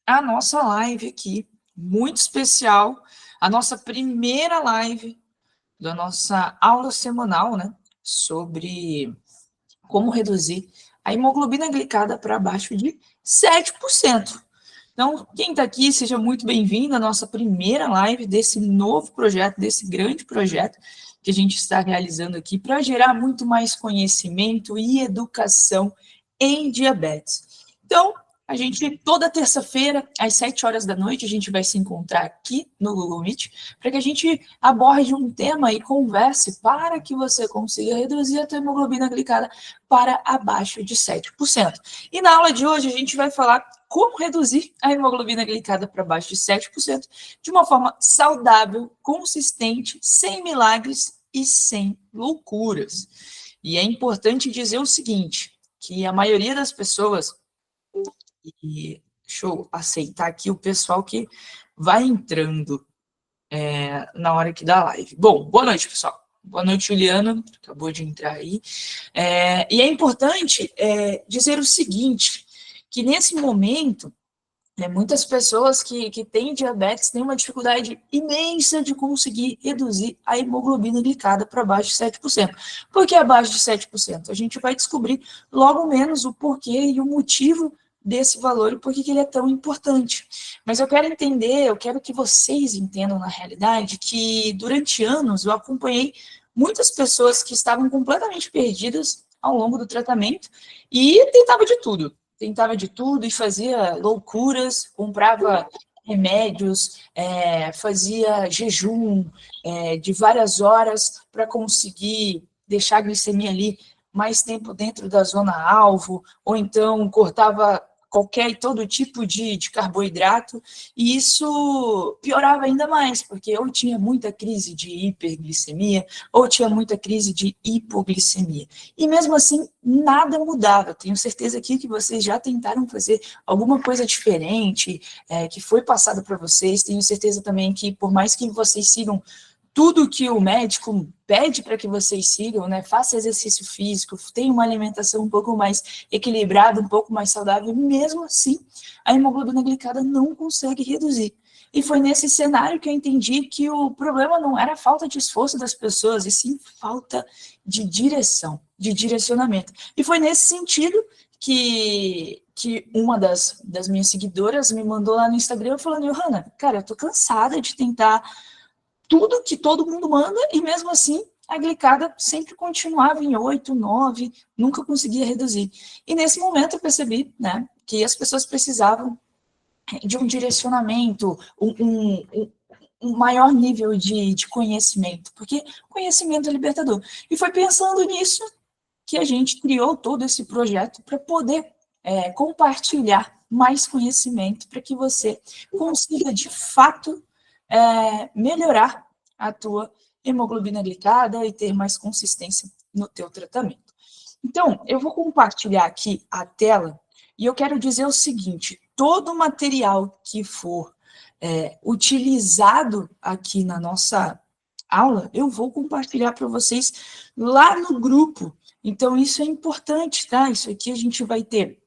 a nossa live aqui, muito especial, a nossa primeira live da nossa aula semanal, né, sobre como reduzir a hemoglobina glicada para abaixo de 7%. Então, quem está aqui, seja muito bem-vindo à nossa primeira live desse novo projeto, desse grande projeto que a gente está realizando aqui para gerar muito mais conhecimento e educação em diabetes. Então, a gente, toda terça-feira, às 7 horas da noite, a gente vai se encontrar aqui no Google Meet para que a gente aborde um tema e converse para que você consiga reduzir a tua hemoglobina glicada para abaixo de 7%. E na aula de hoje, a gente vai falar como reduzir a hemoglobina glicada para baixo de 7% de uma forma saudável, consistente, sem milagres e sem loucuras. E é importante dizer o seguinte, que a maioria das pessoas, e deixa eu aceitar aqui o pessoal que vai entrando na hora que dá live. Bom, boa noite, pessoal. Boa noite, Juliana, acabou de entrar aí. E é importante dizer o seguinte, que nesse momento, muitas pessoas que têm diabetes têm uma dificuldade imensa de conseguir reduzir a hemoglobina glicada para abaixo de 7%. Por que abaixo de 7%? A gente vai descobrir logo menos o porquê e o motivo desse valor e por que ele é tão importante. Mas eu quero entender, eu quero que vocês entendam na realidade que durante anos eu acompanhei muitas pessoas que estavam completamente perdidas ao longo do tratamento e tentava de tudo e fazia loucuras, comprava remédios, fazia jejum de várias horas para conseguir deixar a glicemia ali mais tempo dentro da zona alvo, ou então cortava qualquer e todo tipo de carboidrato, e isso piorava ainda mais, porque ou tinha muita crise de hiperglicemia, ou tinha muita crise de hipoglicemia. E mesmo assim, nada mudava. Tenho certeza aqui que vocês já tentaram fazer alguma coisa diferente, que foi passado para vocês. Tenho certeza também que, por mais que vocês sigam tudo que o médico pede para que vocês sigam, né? Faça exercício físico, tenha uma alimentação um pouco mais equilibrada, um pouco mais saudável, mesmo assim, a hemoglobina glicada não consegue reduzir. E foi nesse cenário que eu entendi que o problema não era a falta de esforço das pessoas, e sim falta de direção, de direcionamento. E foi nesse sentido que uma das minhas seguidoras me mandou lá no Instagram falando, Johanna, cara, eu tô cansada de tentar tudo que todo mundo manda, e mesmo assim a glicada sempre continuava em 8, 9, nunca conseguia reduzir. E nesse momento eu percebi, né, que as pessoas precisavam de um direcionamento, um maior nível de conhecimento, porque conhecimento é libertador. E foi pensando nisso que a gente criou todo esse projeto para poder compartilhar mais conhecimento para que você consiga, de fato, melhorar a tua hemoglobina glicada e ter mais consistência no teu tratamento. Então, eu vou compartilhar aqui a tela e eu quero dizer o seguinte, todo o material que for utilizado aqui na nossa aula, eu vou compartilhar para vocês lá no grupo. Então, isso é importante, tá? Isso aqui a gente vai ter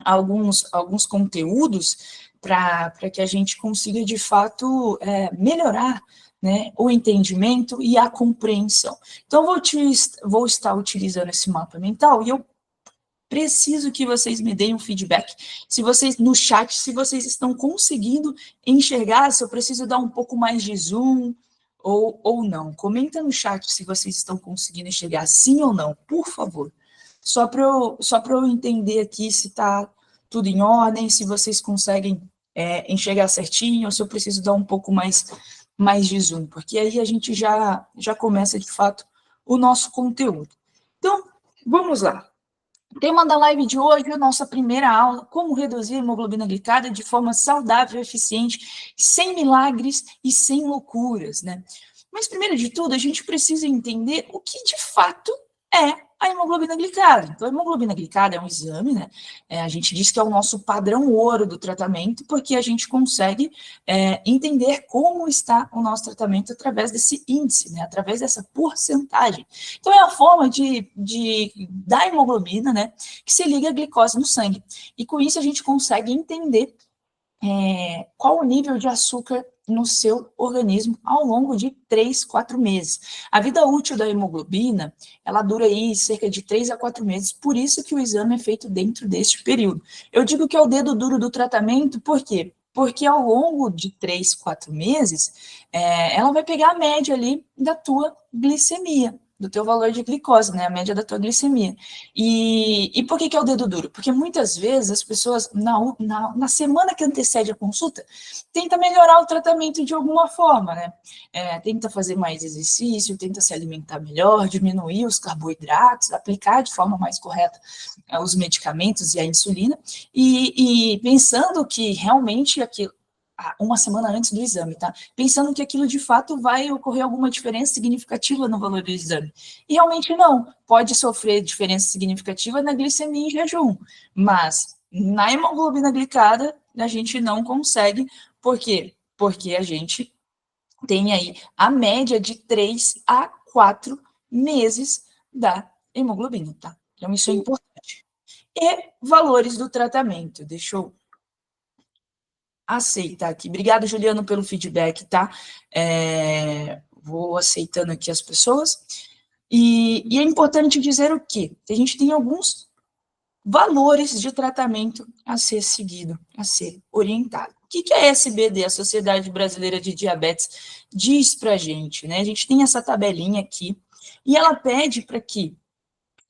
alguns conteúdos para que a gente consiga, de fato, melhorar, né, o entendimento e a compreensão. Então, vou estar utilizando esse mapa mental e eu preciso que vocês me deem um feedback, se vocês, no chat, se vocês estão conseguindo enxergar, se eu preciso dar um pouco mais de zoom ou não. Comenta no chat se vocês estão conseguindo enxergar sim ou não, por favor. Só para eu entender aqui se está tudo em ordem, se vocês conseguem enxergar certinho, ou se eu preciso dar um pouco mais de zoom, porque aí a gente já começa, de fato, o nosso conteúdo. Então, vamos lá. O tema da live de hoje é a nossa primeira aula, como reduzir a hemoglobina glicada de forma saudável, eficiente, sem milagres e sem loucuras, né? Mas, primeiro de tudo, a gente precisa entender o que, de fato, é a hemoglobina glicada. Então, a hemoglobina glicada é um exame, né? A gente diz que é o nosso padrão ouro do tratamento, porque a gente consegue entender como está o nosso tratamento através desse índice, né? Através dessa porcentagem. Então, é a forma da hemoglobina, né? Que se liga à glicose no sangue. E com isso a gente consegue entender qual o nível de açúcar no seu organismo ao longo de 3, 4 meses. A vida útil da hemoglobina, ela dura aí cerca de 3 a 4 meses, por isso que o exame é feito dentro deste período. Eu digo que é o dedo duro do tratamento, por quê? Porque ao longo de 3, 4 meses, ela vai pegar a média ali da tua glicemia, do teu valor de glicose, né? A média da tua glicemia. E por que é o dedo duro? Porque muitas vezes as pessoas, na semana que antecede a consulta, tenta melhorar o tratamento de alguma forma, né? Tenta fazer mais exercício, tenta se alimentar melhor, diminuir os carboidratos, aplicar de forma mais correta os medicamentos e a insulina, e pensando que realmente aquilo, uma semana antes do exame, tá? Pensando que aquilo de fato vai ocorrer alguma diferença significativa no valor do exame. E realmente não. Pode sofrer diferença significativa na glicemia em jejum, mas na hemoglobina glicada a gente não consegue. Por quê? Porque a gente tem aí a média de 3 a 4 meses da hemoglobina, tá? Então isso é importante. E valores do tratamento. Deixa eu aceitar aqui. Obrigado, Juliano, pelo feedback, tá? Vou aceitando aqui as pessoas. E é importante dizer o quê? Que a gente tem alguns valores de tratamento a ser seguido, a ser orientado. O que a SBD, a Sociedade Brasileira de Diabetes, diz para a gente, né? A gente tem essa tabelinha aqui, e ela pede para que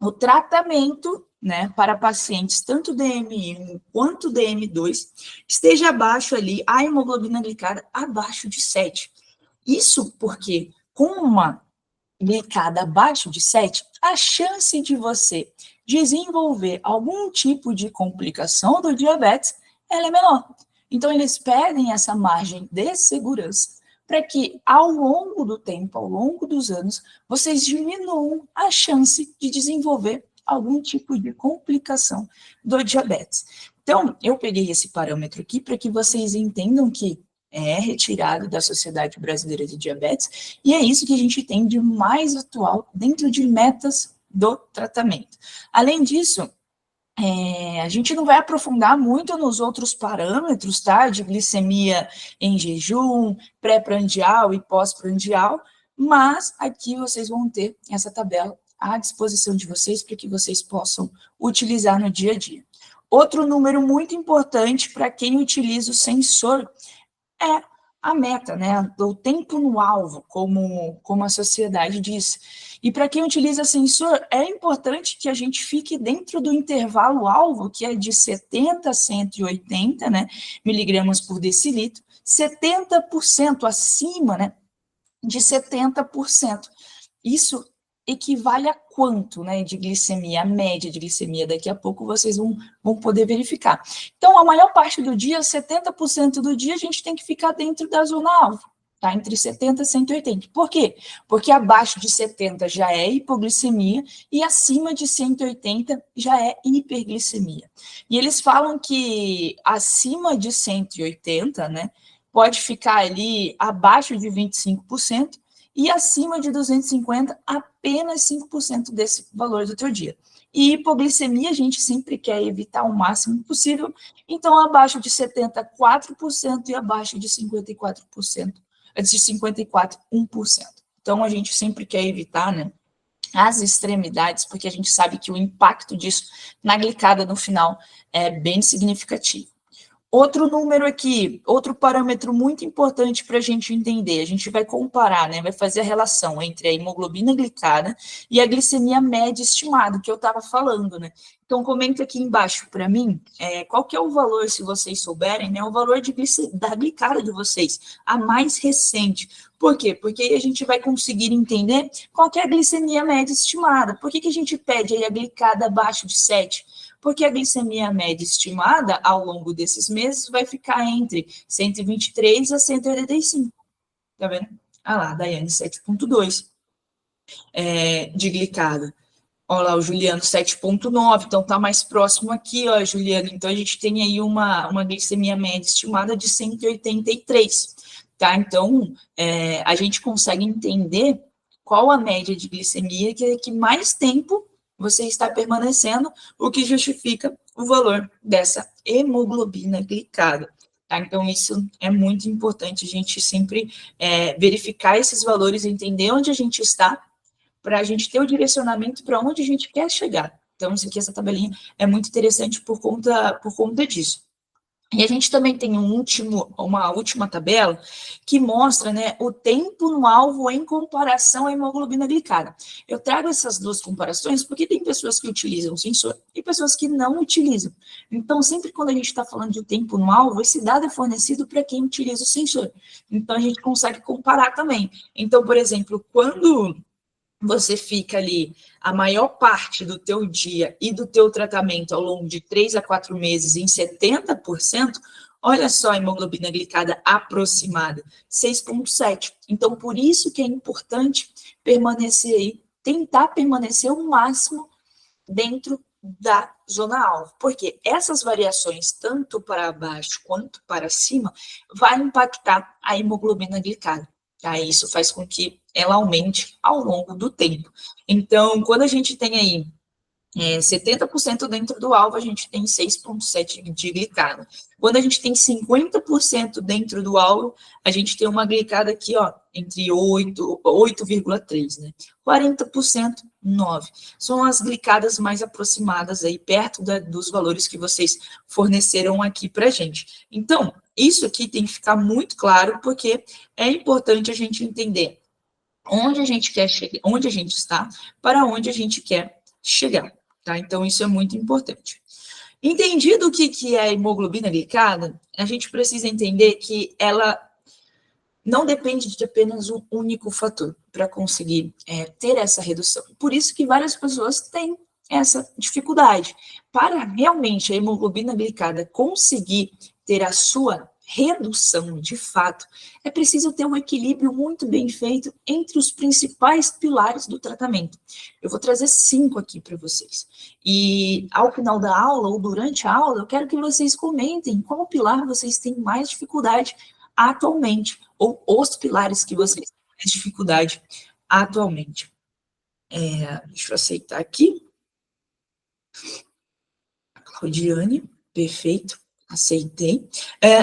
o tratamento, né, para pacientes tanto DM1 quanto DM2 esteja abaixo ali, a hemoglobina glicada abaixo de 7. Isso porque com uma glicada abaixo de 7, a chance de você desenvolver algum tipo de complicação do diabetes, ela é menor. Então, eles pedem essa margem de segurança para que, ao longo do tempo, ao longo dos anos, vocês diminuam a chance de desenvolver algum tipo de complicação do diabetes. Então, eu peguei esse parâmetro aqui para que vocês entendam que é retirado da Sociedade Brasileira de Diabetes, e é isso que a gente tem de mais atual dentro de metas do tratamento. Além disso, a gente não vai aprofundar muito nos outros parâmetros, tá? De glicemia em jejum, pré-prandial e pós-prandial, mas aqui vocês vão ter essa tabela à disposição de vocês para que vocês possam utilizar no dia a dia. Outro número muito importante para quem utiliza o sensor é a meta, né? O tempo no alvo, como a sociedade diz. E para quem utiliza sensor, é importante que a gente fique dentro do intervalo alvo, que é de 70 a 180, né, miligramas por decilitro, 70% acima, né, de 70%. Isso equivale a quanto, né, de glicemia, a média de glicemia, daqui a pouco vocês vão poder verificar. Então, a maior parte do dia, 70% do dia, a gente tem que ficar dentro da zona alvo, tá, entre 70 e 180. Por quê? Porque abaixo de 70 já é hipoglicemia e acima de 180 já é hiperglicemia. E eles falam que acima de 180, né, pode ficar ali abaixo de 25%, e acima de 250, apenas 5% desse valor do teu dia. E hipoglicemia a gente sempre quer evitar o máximo possível, então abaixo de 70, 4% e abaixo de 54%, de 54, 1%. Então a gente sempre quer evitar, né, as extremidades, porque a gente sabe que o impacto disso na glicada no final é bem significativo. Outro número aqui, outro parâmetro muito importante para a gente entender, a gente vai comparar, né, vai fazer a relação entre a hemoglobina glicada e a glicemia média estimada, que eu estava falando, né? Então, comenta aqui embaixo para mim, qual que é o valor, se vocês souberem, né, o valor da glicada de vocês, a mais recente. Por quê? Porque aí a gente vai conseguir entender qual que é a glicemia média estimada. Por que a gente pede aí a glicada abaixo de 7? Porque a glicemia média estimada ao longo desses meses vai ficar entre 123 a 185. Tá vendo? Ah lá, Daiane, 7,2 de glicada. Olha lá, o Juliano, 7,9, então tá mais próximo aqui, ó, Juliano. Então a gente tem aí uma glicemia média estimada de 183, tá? Então a gente consegue entender qual a média de glicemia que mais tempo você está permanecendo, o que justifica o valor dessa hemoglobina glicada. tá? Então, isso é muito importante, a gente sempre verificar esses valores, entender onde a gente está, para a gente ter o direcionamento para onde a gente quer chegar. Então, isso aqui, essa tabelinha, é muito interessante por conta disso. E a gente também tem uma última tabela que mostra, né, o tempo no alvo em comparação à hemoglobina glicada. Eu trago essas duas comparações porque tem pessoas que utilizam o sensor e pessoas que não utilizam. Então, sempre quando a gente está falando de tempo no alvo, esse dado é fornecido para quem utiliza o sensor. Então, a gente consegue comparar também. Então, por exemplo, quando você fica ali a maior parte do teu dia e do teu tratamento ao longo de 3 a 4 meses em 70%, olha só a hemoglobina glicada aproximada, 6,7. Então, por isso que é importante permanecer aí, tentar permanecer o máximo dentro da zona alvo, porque essas variações, tanto para baixo quanto para cima, vai impactar a hemoglobina glicada. Tá? Isso faz com que ela aumente ao longo do tempo. Então, quando a gente tem aí 70% dentro do alvo, a gente tem 6,7 de glicada. Quando a gente tem 50% dentro do alvo, a gente tem uma glicada aqui, ó, entre 8,3, né? 40%, 9. São as glicadas mais aproximadas aí, perto dos valores que vocês forneceram aqui para a gente. Então, isso aqui tem que ficar muito claro, porque é importante a gente entender onde a gente quer chegar, onde a gente está, para onde a gente quer chegar. Tá? Então, isso é muito importante. Entendido o que é a hemoglobina glicada, a gente precisa entender que ela não depende de apenas um único fator para conseguir ter essa redução. Por isso que várias pessoas têm essa dificuldade. Para realmente a hemoglobina glicada conseguir ter a sua redução de fato, é preciso ter um equilíbrio muito bem feito entre os principais pilares do tratamento. Eu vou trazer 5 aqui para vocês. E ao final da aula, ou durante a aula, eu quero que vocês comentem qual pilar vocês têm mais dificuldade atualmente, ou os pilares que vocês têm mais dificuldade atualmente. Deixa eu aceitar aqui. Claudiane, perfeito. Aceitei.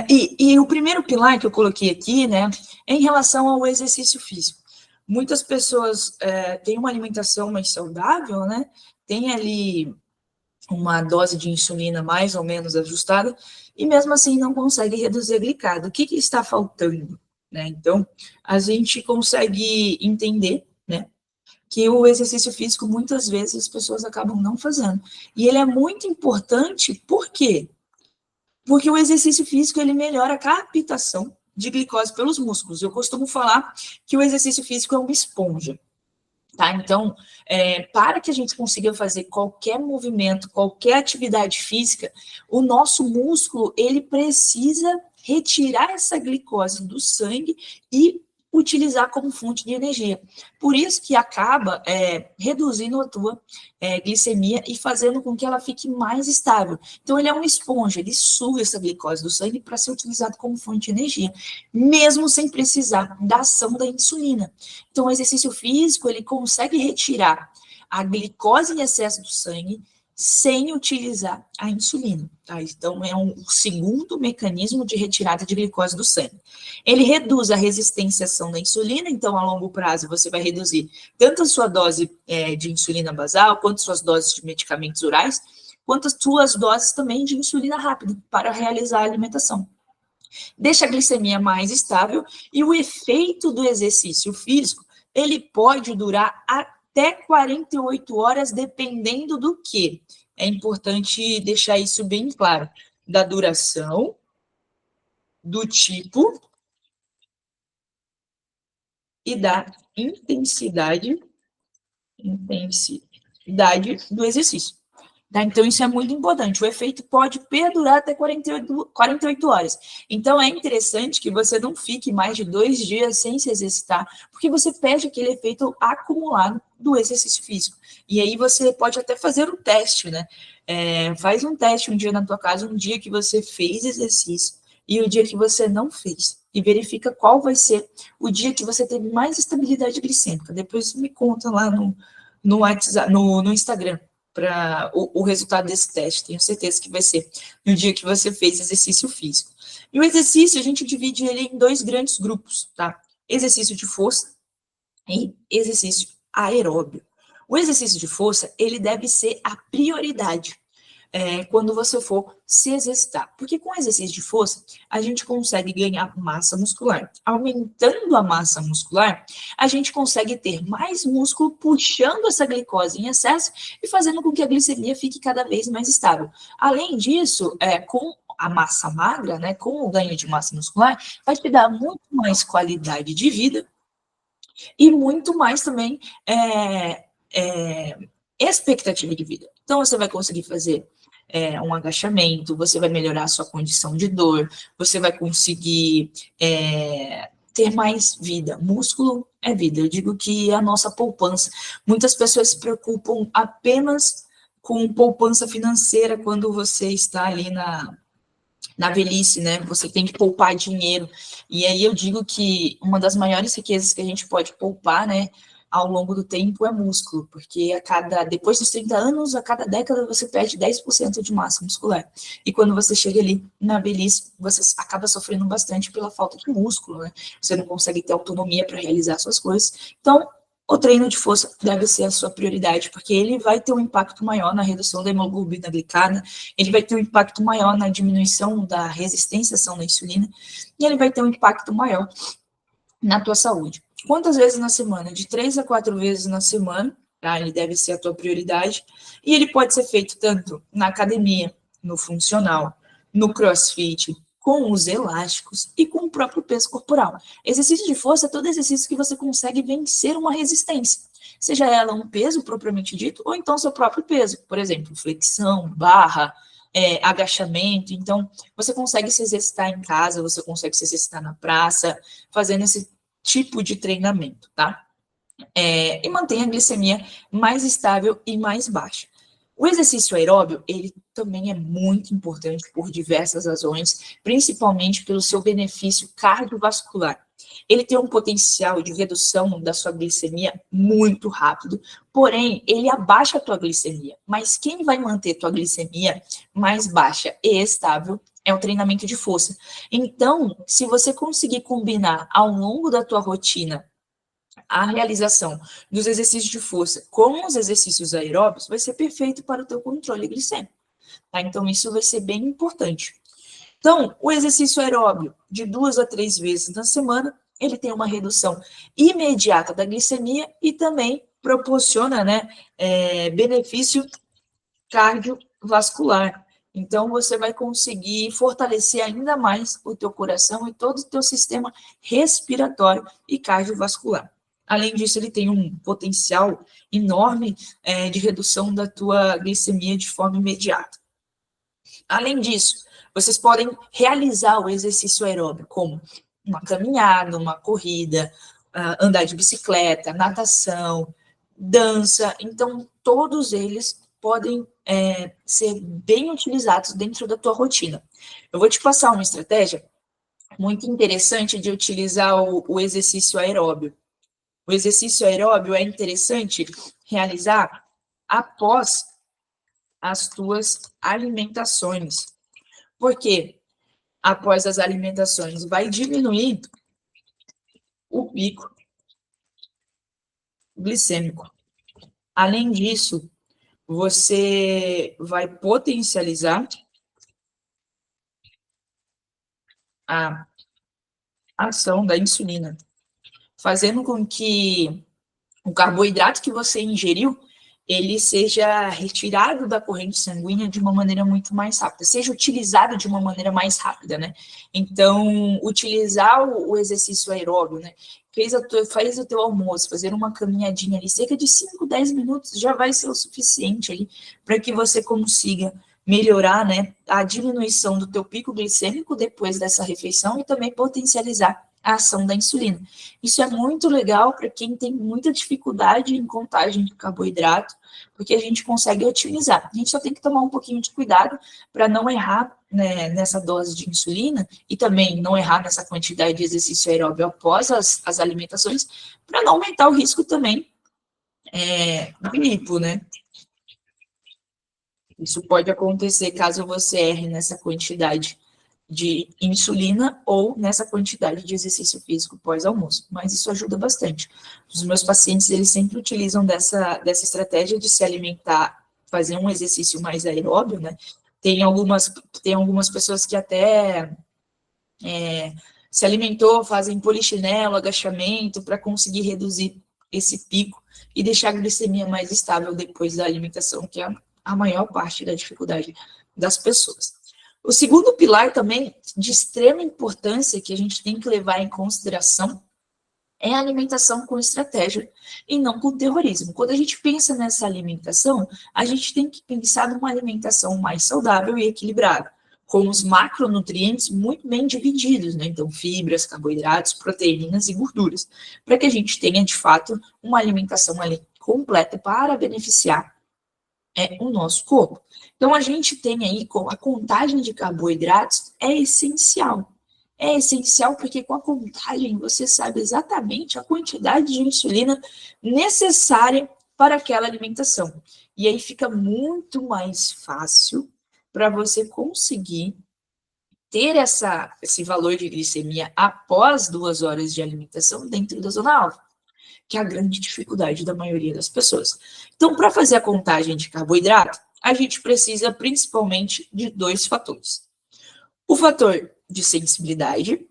E o primeiro pilar que eu coloquei aqui, né, é em relação ao exercício físico. Muitas pessoas têm uma alimentação mais saudável, né, tem ali uma dose de insulina mais ou menos ajustada, e mesmo assim não consegue reduzir a glicada. O que está faltando? Né? Então, a gente consegue entender, né, que o exercício físico, muitas vezes, as pessoas acabam não fazendo. E ele é muito importante, por quê? Porque o exercício físico, ele melhora a captação de glicose pelos músculos. Eu costumo falar que o exercício físico é uma esponja. Tá? Então, para que a gente consiga fazer qualquer movimento, qualquer atividade física, o nosso músculo, ele precisa retirar essa glicose do sangue e utilizar como fonte de energia. Por isso que acaba reduzindo a tua glicemia e fazendo com que ela fique mais estável. Então, ele é uma esponja, ele suga essa glicose do sangue para ser utilizado como fonte de energia, mesmo sem precisar da ação da insulina. Então, o exercício físico, ele consegue retirar a glicose em excesso do sangue sem utilizar a insulina. Tá? Então, é um segundo mecanismo de retirada de glicose do sangue. Ele reduz a resistência à ação da insulina, então, a longo prazo, você vai reduzir tanto a sua dose de insulina basal, quanto suas doses de medicamentos orais, quanto as suas doses também de insulina rápida para realizar a alimentação. Deixa a glicemia mais estável e o efeito do exercício físico, ele pode durar até 48 horas, dependendo do que. É importante deixar isso bem claro, da duração, do tipo e da intensidade do exercício. Tá? Então, isso é muito importante. O efeito pode perdurar até 48 horas. Então, é interessante que você não fique mais de 2 dias sem se exercitar, porque você perde aquele efeito acumulado do exercício físico. E aí você pode até fazer um teste, né? Faz um teste um dia na tua casa, um dia que você fez exercício e o dia que você não fez. E verifica qual vai ser o dia que você teve mais estabilidade glicêmica. Depois me conta lá no WhatsApp, no Instagram. para o resultado desse teste. Tenho certeza que vai ser no dia que você fez exercício físico. E o exercício, a gente divide ele em 2 grandes grupos, tá? Exercício de força e exercício aeróbio. O exercício de força, ele deve ser a prioridade quando você for se exercitar. Porque com exercício de força, a gente consegue ganhar massa muscular. Aumentando a massa muscular, a gente consegue ter mais músculo puxando essa glicose em excesso e fazendo com que a glicemia fique cada vez mais estável. Além disso, com a massa magra, né, com o ganho de massa muscular, vai te dar muito mais qualidade de vida e muito mais também expectativa de vida. Então, você vai conseguir fazer um agachamento, você vai melhorar a sua condição de dor, você vai conseguir ter mais vida. Músculo é vida. Eu digo que é a nossa poupança. Muitas pessoas se preocupam apenas com poupança financeira quando você está ali na velhice, né? Você tem que poupar dinheiro. E aí eu digo que uma das maiores riquezas que a gente pode poupar, né, ao longo do tempo é músculo, porque depois dos 30 anos, a cada década você perde 10% de massa muscular. E quando você chega ali na velhice, você acaba sofrendo bastante pela falta de músculo, né? Você não consegue ter autonomia para realizar suas coisas. Então, o treino de força deve ser a sua prioridade, porque ele vai ter um impacto maior na redução da hemoglobina glicada, ele vai ter um impacto maior na diminuição da resistência à ação da insulina, e ele vai ter um impacto maior na tua saúde. Quantas vezes na semana? De 3 a 4 vezes na semana, tá? Ele deve ser a tua prioridade, e ele pode ser feito tanto na academia, no funcional, no crossfit, com os elásticos e com o próprio peso corporal. Exercício de força é todo exercício que você consegue vencer uma resistência, seja ela um peso propriamente dito, ou então seu próprio peso, por exemplo, flexão, barra, agachamento. Então, você consegue se exercitar em casa, você consegue se exercitar na praça, fazendo esse tipo de treinamento, tá? E mantém a glicemia mais estável e mais baixa. O exercício aeróbio, ele também é muito importante por diversas razões, principalmente pelo seu benefício cardiovascular. Ele tem um potencial de redução da sua glicemia muito rápido, porém, ele abaixa a tua glicemia. Mas quem vai manter tua glicemia mais baixa e estável é o treinamento de força. Então, se você conseguir combinar ao longo da tua rotina a realização dos exercícios de força com os exercícios aeróbicos, vai ser perfeito para o teu controle glicêmico, tá? Então, isso vai ser bem importante. Então, o exercício aeróbio, de 2 a 3 vezes na semana, ele tem uma redução imediata da glicemia e também proporciona, né, benefício cardiovascular. Então, você vai conseguir fortalecer ainda mais o teu coração e todo o teu sistema respiratório e cardiovascular. Além disso, ele tem um potencial enorme de redução da tua glicemia de forma imediata. Além disso, vocês podem realizar o exercício aeróbico, como uma caminhada, uma corrida, andar de bicicleta, natação, dança. Então, todos eles podem ser bem utilizados dentro da tua rotina. Eu vou te passar uma estratégia muito interessante de utilizar o exercício aeróbio. O exercício aeróbio é interessante realizar após as tuas alimentações. Porque após as alimentações vai diminuir o pico glicêmico. Além disso, você vai potencializar a ação da insulina, fazendo com que o carboidrato que você ingeriu, ele seja retirado da corrente sanguínea de uma maneira muito mais rápida, seja utilizado de uma maneira mais rápida, né? Então, utilizar o exercício aeróbio, né? Faz o teu almoço, fazer uma caminhadinha ali, cerca de 5, 10 minutos, já vai ser o suficiente ali para que você consiga melhorar, né, a diminuição do teu pico glicêmico depois dessa refeição e também potencializar a ação da insulina. Isso é muito legal para quem tem muita dificuldade em contagem de carboidrato, porque a gente consegue otimizar. A gente só tem que tomar um pouquinho de cuidado para não errar, né, nessa dose de insulina e também não errar nessa quantidade de exercício aeróbio após as alimentações, para não aumentar o risco também do hipo, né? Isso pode acontecer caso você erre nessa quantidade de insulina ou nessa quantidade de exercício físico pós-almoço, mas isso ajuda bastante. Os meus pacientes, eles sempre utilizam dessa estratégia de se alimentar, fazer um exercício mais aeróbio, né? Tem algumas pessoas que até se alimentou, fazem polichinelo, agachamento, para conseguir reduzir esse pico e deixar a glicemia mais estável depois da alimentação, que é a maior parte da dificuldade das pessoas. O segundo pilar também de extrema importância que a gente tem que levar em consideração é a alimentação com estratégia e não com terrorismo. Quando a gente pensa nessa alimentação, a gente tem que pensar numa alimentação mais saudável e equilibrada, com os macronutrientes muito bem divididos, né? Então, fibras, carboidratos, proteínas e gorduras, para que a gente tenha, de fato, uma alimentação ali completa para beneficiar o nosso corpo. Então, a gente tem aí, a contagem de carboidratos é essencial. É essencial porque com a contagem você sabe exatamente a quantidade de insulina necessária para aquela alimentação. E aí fica muito mais fácil para você conseguir ter esse valor de glicemia após 2 horas de alimentação dentro da zona alfa, que é a grande dificuldade da maioria das pessoas. Então, para fazer a contagem de carboidrato, a gente precisa principalmente de 2 fatores. O fator de sensibilidade,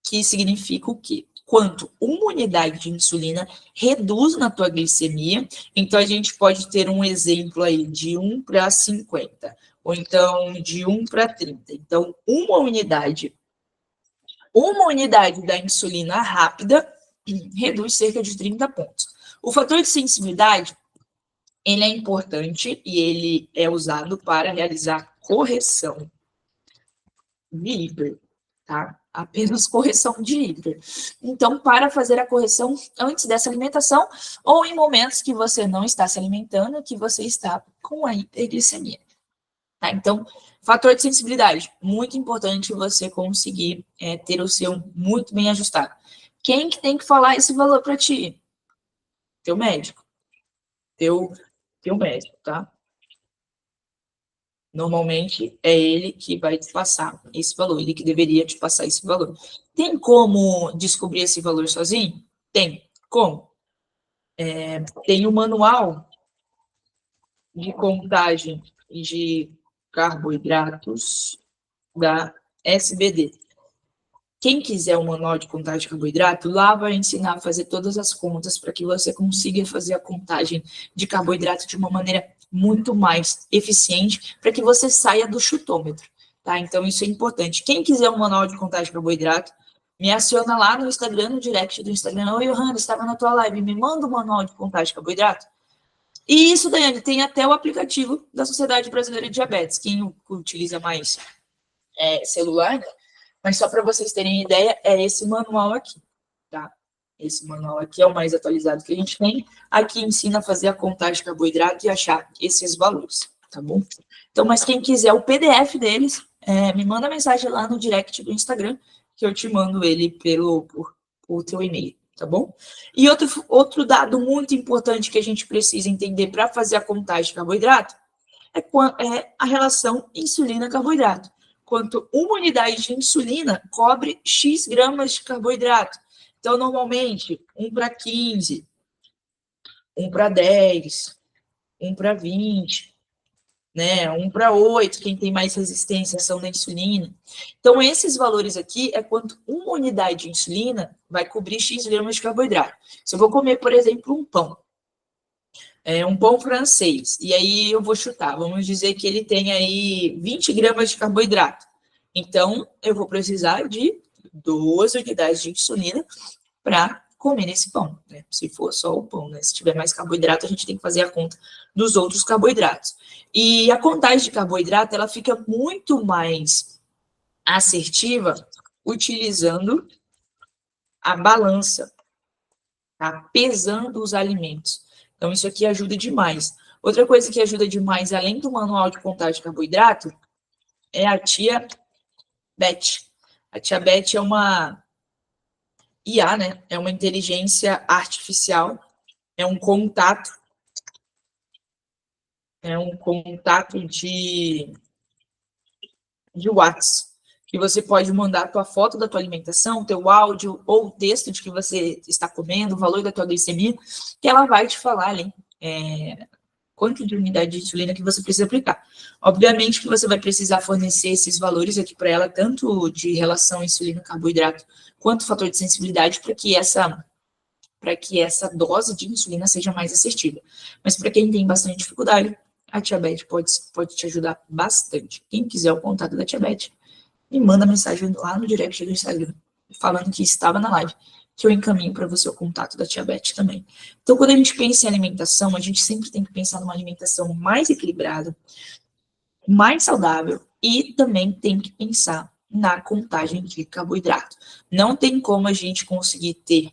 que significa o quê? Quanto uma unidade de insulina reduz na tua glicemia. Então, a gente pode ter um exemplo aí de 1 para 50, ou então de 1 para 30. Então, uma unidade da insulina rápida reduz cerca de 30 pontos. O fator de sensibilidade, ele é importante e ele é usado para realizar correção de hiper, tá? Apenas correção de hiper. Então, para fazer a correção antes dessa alimentação ou em momentos que você não está se alimentando, que você está com a hiperglicemia. Tá? Então, fator de sensibilidade, muito importante você conseguir ter o seu muito bem ajustado. Quem que tem que falar esse valor para ti? Teu médico. Teu médico, tá? Normalmente é ele que vai te passar esse valor, ele que deveria te passar esse valor. Tem como descobrir esse valor sozinho? Tem. Como? Tem o manual de contagem de carboidratos da SBD. Quem quiser o manual de contagem de carboidrato, lá vai ensinar a fazer todas as contas para que você consiga fazer a contagem de carboidrato de uma maneira muito mais eficiente, para que você saia do chutômetro, tá? Então, isso é importante. Quem quiser o manual de contagem de carboidrato, me aciona lá no Instagram, no direct do Instagram. Oi, Johanna, estava na tua live, me manda o manual de contagem de carboidrato. E isso, Daiane, tem até o aplicativo da Sociedade Brasileira de Diabetes. Quem utiliza mais celular, né? Mas só para vocês terem ideia, é esse manual aqui, tá? Esse manual aqui é o mais atualizado que a gente tem. Aqui ensina a fazer a contagem de carboidrato e achar esses valores, tá bom? Então, mas quem quiser o PDF deles, me manda mensagem lá no direct do Instagram, que eu te mando ele por teu e-mail, tá bom? E outro dado muito importante que a gente precisa entender para fazer a contagem de carboidrato é a relação insulina-carboidrato. Quanto uma unidade de insulina cobre X gramas de carboidrato. Então, normalmente, 1 para 15, 1 para 10, 1 para 20, né? 1 para 8, quem tem mais resistência à ação da insulina. Então, esses valores aqui é quanto uma unidade de insulina vai cobrir X gramas de carboidrato. Se eu vou comer, por exemplo, um pão francês, e aí eu vou chutar, vamos dizer que ele tem aí 20 gramas de carboidrato. Então, eu vou precisar de 12 unidades de insulina para comer esse pão, né? Se for só o pão, né? Se tiver mais carboidrato, a gente tem que fazer a conta dos outros carboidratos. E a contagem de carboidrato, ela fica muito mais assertiva utilizando a balança, tá? Pesando os alimentos. Então, isso aqui ajuda demais. Outra coisa que ajuda demais, além do manual de contagem de carboidrato, é a tia Beth. A tia Beth é uma IA, né? É uma inteligência artificial, é um contato É um contato de WhatsApp, que você pode mandar a tua foto da tua alimentação, teu áudio ou o texto de que você está comendo, o valor da tua glicemia, que ela vai te falar ali quanto de unidade de insulina que você precisa aplicar. Obviamente que você vai precisar fornecer esses valores aqui para ela, tanto de relação insulina-carboidrato, quanto fator de sensibilidade, para que essa dose de insulina seja mais assertiva. Mas para quem tem bastante dificuldade, a Tiabete pode te ajudar bastante. Quem quiser o contato da Tiabete, me manda mensagem lá no direct do Instagram, falando que estava na live, que eu encaminho para você o contato da Tiabete também. Então, quando a gente pensa em alimentação, a gente sempre tem que pensar numa alimentação mais equilibrada, mais saudável, e também tem que pensar na contagem de carboidrato. Não tem como a gente conseguir ter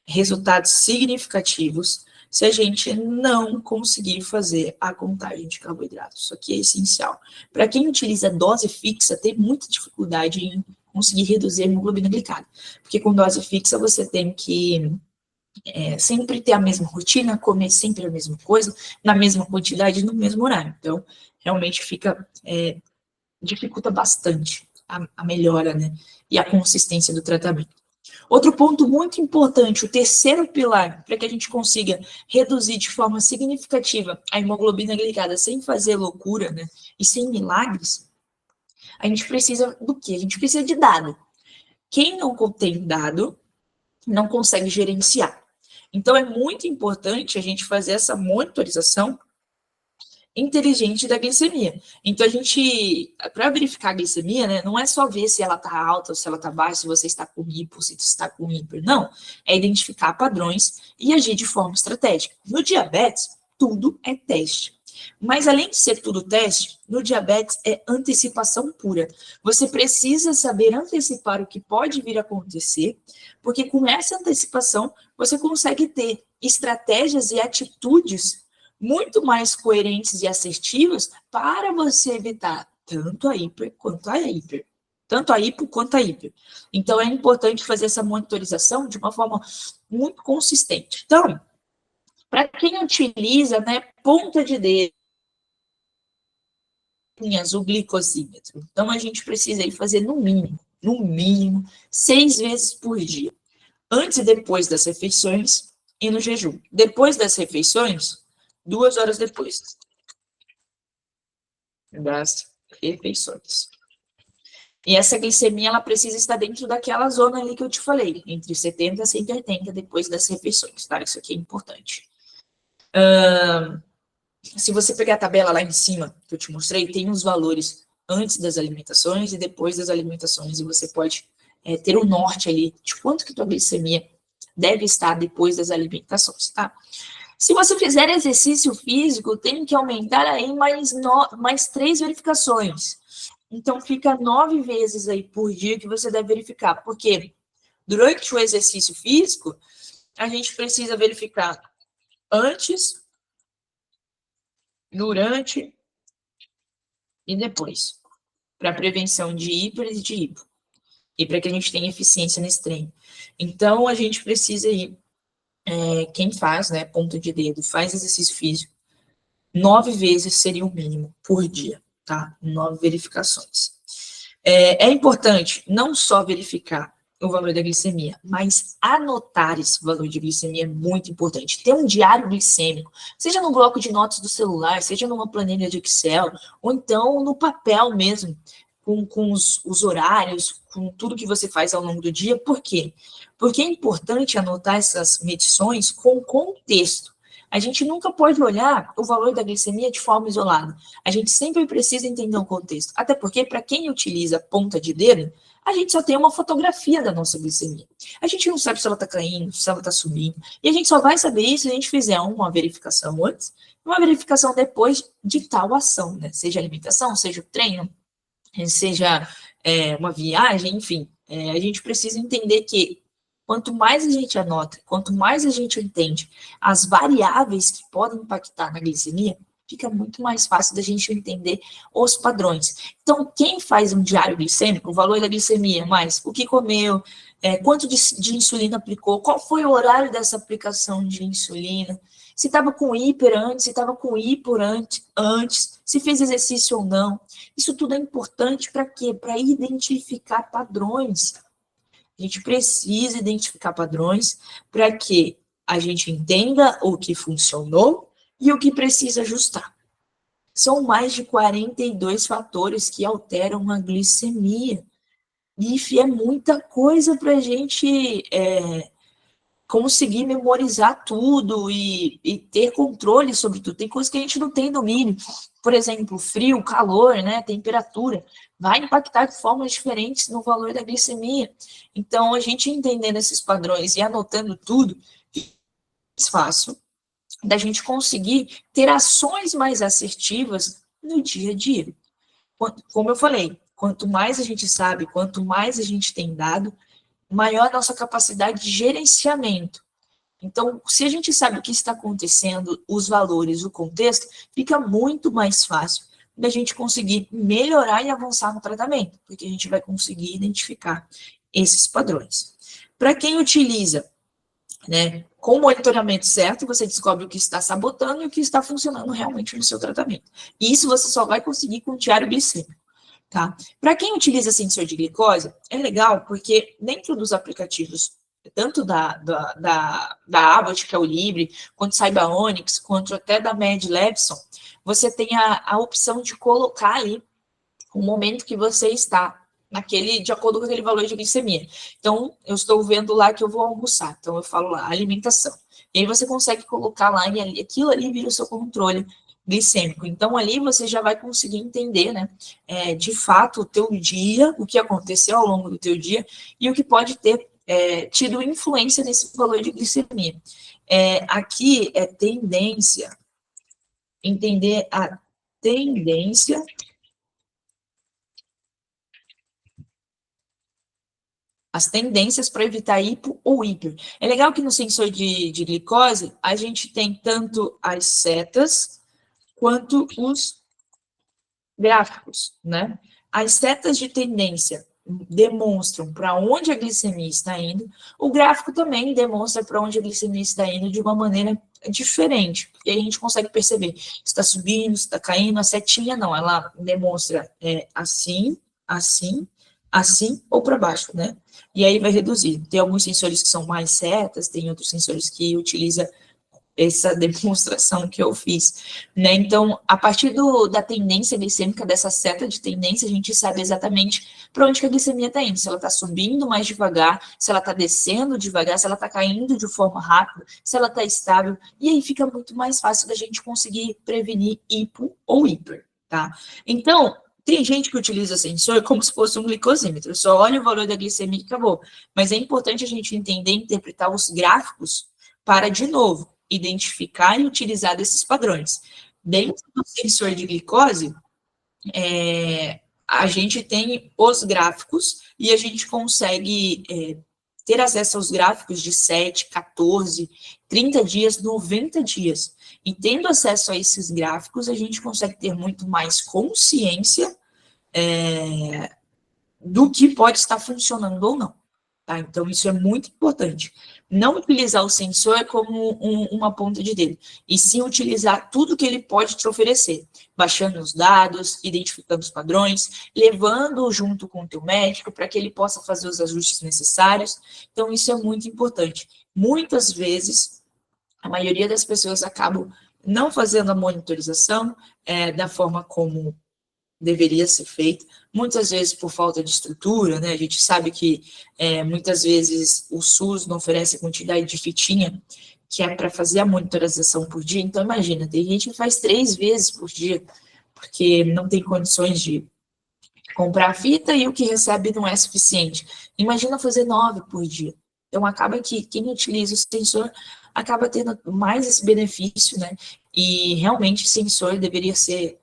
resultados significativos se a gente não conseguir fazer a contagem de carboidratos. Isso aqui é essencial. Para quem utiliza dose fixa, tem muita dificuldade em conseguir reduzir a hemoglobina glicada, porque com dose fixa você tem que sempre ter a mesma rotina, comer sempre a mesma coisa, na mesma quantidade, no mesmo horário. Então, realmente dificulta bastante a melhora, né, e a consistência do tratamento. Outro ponto muito importante, o terceiro pilar, para que a gente consiga reduzir de forma significativa a hemoglobina glicada sem fazer loucura, né, e sem milagres, a gente precisa do quê? A gente precisa de dado. Quem não tem dado, não consegue gerenciar. Então, é muito importante a gente fazer essa monitorização inteligente da glicemia. Então, para verificar a glicemia, né, não é só ver se ela está alta ou se ela está baixa, se você está com hipo, se você está com hiper, não. É identificar padrões e agir de forma estratégica. No diabetes, tudo é teste. Mas, além de ser tudo teste, no diabetes é antecipação pura. Você precisa saber antecipar o que pode vir a acontecer, porque com essa antecipação, você consegue ter estratégias e atitudes muito mais coerentes e assertivas para você evitar tanto a hiper quanto a hiper. Tanto a hipo quanto a hiper. Então, é importante fazer essa monitorização de uma forma muito consistente. Então, para quem utiliza, né, ponta de dedo, o glicosímetro. Então, a gente precisa ir fazer no mínimo, 6 vezes por dia. Antes e depois das refeições e no jejum. Depois das refeições, 2 horas depois das refeições. E essa glicemia, ela precisa estar dentro daquela zona ali que eu te falei, entre 70 e 180 depois das refeições, tá? Isso aqui é importante. Se você pegar a tabela lá em cima, que eu te mostrei, tem os valores antes das alimentações e depois das alimentações, e você pode ter o norte ali de quanto que tua glicemia deve estar depois das alimentações, tá? Se você fizer exercício físico, tem que aumentar aí mais 3 verificações. Então, fica 9 vezes aí por dia que você deve verificar. Porque durante o exercício físico, a gente precisa verificar antes, durante e depois. Para prevenção de hiper e de hipo. E para que a gente tenha eficiência nesse treino. Então, a gente precisa ir quem faz, né, ponta de dedo, faz exercício físico, 9 vezes seria o mínimo por dia, tá? 9 verificações. É importante não só verificar o valor da glicemia, mas anotar esse valor de glicemia é muito importante. Ter um diário glicêmico, seja no bloco de notas do celular, seja numa planilha de Excel, ou então no papel mesmo, com os horários, com tudo que você faz ao longo do dia. Por quê? Porque é importante anotar essas medições com contexto. A gente nunca pode olhar o valor da glicemia de forma isolada. A gente sempre precisa entender o contexto. Até porque, para quem utiliza ponta de dedo, a gente só tem uma fotografia da nossa glicemia. A gente não sabe se ela está caindo, se ela está subindo. E a gente só vai saber isso se a gente fizer uma verificação antes e uma verificação depois de tal ação, né? Seja alimentação, seja o treino, seja uma viagem, enfim. A gente precisa entender que quanto mais a gente anota, quanto mais a gente entende as variáveis que podem impactar na glicemia, fica muito mais fácil da gente entender os padrões. Então, quem faz um diário glicêmico, o valor da glicemia, mais o que comeu, quanto de insulina aplicou, qual foi o horário dessa aplicação de insulina, se estava com hiper antes, se estava com hipo antes, se fez exercício ou não. Isso tudo é importante para quê? Para identificar padrões. A gente precisa identificar padrões para que a gente entenda o que funcionou e o que precisa ajustar. São mais de 42 fatores que alteram a glicemia. E é muita coisa para a gente conseguir memorizar tudo e ter controle sobre tudo. Tem coisas que a gente não tem domínio. Por exemplo, frio, calor, né, temperatura, vai impactar de formas diferentes no valor da glicemia. Então, a gente entendendo esses padrões e anotando tudo, é mais fácil da gente conseguir ter ações mais assertivas no dia a dia. Como eu falei, quanto mais a gente sabe, quanto mais a gente tem dado, maior a nossa capacidade de gerenciamento. Então, se a gente sabe o que está acontecendo, os valores, o contexto, fica muito mais fácil da gente conseguir melhorar e avançar no tratamento, porque a gente vai conseguir identificar esses padrões. Para quem utiliza, né, com o monitoramento certo, você descobre o que está sabotando e o que está funcionando realmente no seu tratamento. E isso você só vai conseguir com o diário glicêmico. Tá? Para quem utiliza sensor de glicose, é legal porque dentro dos aplicativos, tanto da Abbott, que é o Libre, quanto Saiba Onyx, quanto até da MedLabson, você tem a opção de colocar ali o momento que você está de acordo com aquele valor de glicemia. Então, eu estou vendo lá que eu vou almoçar, então eu falo lá, alimentação. E aí você consegue colocar lá e aquilo ali vira o seu controle glicêmico. Então, ali você já vai conseguir entender, né, de fato, o teu dia, o que aconteceu ao longo do teu dia e o que pode ter tido influência nesse valor de glicemia. Aqui é tendência, entender a tendência as tendências para evitar hipo ou hiper. É legal que no sensor de glicose, a gente tem tanto as setas quanto os gráficos, né? As setas de tendência demonstram para onde a glicemia está indo, o gráfico também demonstra para onde a glicemia está indo de uma maneira diferente, porque a gente consegue perceber se está subindo, se está caindo, a setinha não, ela demonstra assim, assim, assim ou para baixo, né? E aí vai reduzir. Tem alguns sensores que são mais setas, tem outros sensores que utilizam essa demonstração que eu fiz, né? Então, a partir da tendência glicêmica, dessa seta de tendência, a gente sabe exatamente para onde que a glicemia está indo, se ela está subindo mais devagar, se ela está descendo devagar, se ela está caindo de forma rápida, se ela está estável, e aí fica muito mais fácil da gente conseguir prevenir hipo ou hiper, tá? Então, tem gente que utiliza sensor como se fosse um glicosímetro, só olha o valor da glicemia e acabou. Mas é importante a gente entender e interpretar os gráficos para, de novo, identificar e utilizar desses padrões. Dentro do sensor de glicose, a gente tem os gráficos e a gente consegue ter acesso aos gráficos de 7, 14, 30 dias, 90 dias. E tendo acesso a esses gráficos, a gente consegue ter muito mais consciência do que pode estar funcionando ou não. Tá? Então, isso é muito importante. Não utilizar o sensor como uma ponta de dedo, e sim utilizar tudo que ele pode te oferecer, baixando os dados, identificando os padrões, levando junto com o teu médico para que ele possa fazer os ajustes necessários. Então, isso é muito importante. Muitas vezes, a maioria das pessoas acabam não fazendo a monitorização da forma como deveria ser feito, muitas vezes por falta de estrutura, né? A gente sabe que muitas vezes o SUS não oferece a quantidade de fitinha que é para fazer a monitorização por dia. Então, imagina, tem gente que faz 3 vezes por dia, porque não tem condições de comprar a fita e o que recebe não é suficiente. Imagina fazer 9 por dia. Então, acaba que quem utiliza o sensor acaba tendo mais esse benefício, né? E realmente o sensor deveria ser